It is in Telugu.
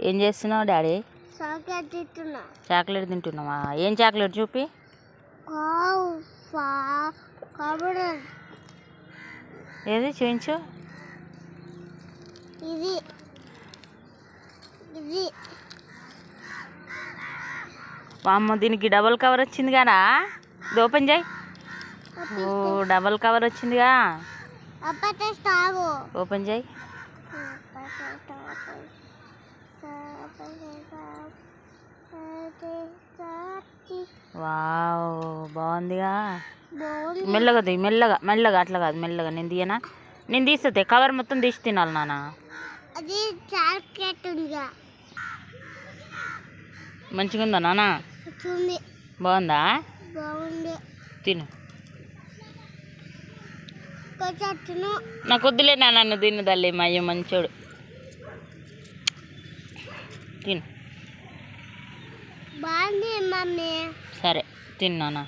ఏం చేస్తున్నావు డాడీ? చాక్లెట్ తింటున్నావా? ఏం చాక్లెట్ చూపి. ఏది చూపించు. అమ్మ దీనికి డబల్ కవర్ వచ్చింది కదా, ఇది ఓపెన్ చేయి. ఓ డబల్ కవర్ వచ్చిందిగా, ఓపెన్ చేయి. వావ్ బాగుందిగా. మెల్లగా తీ, మెల్లగా మెల్లగా, అట్లా కాదు మెల్లగా. నేను తీయనా? నేను తీస్తే కవర్ మొత్తం తీసి తినాలి నాన్న. మంచిగా ఉందా నాన్న? బాగుందా? తిను. నాకు వద్దులే నాన్న, నన్ను తిను తల్లి, మా అయ్య మంచోడు. తిను. సరే తిన్నానా.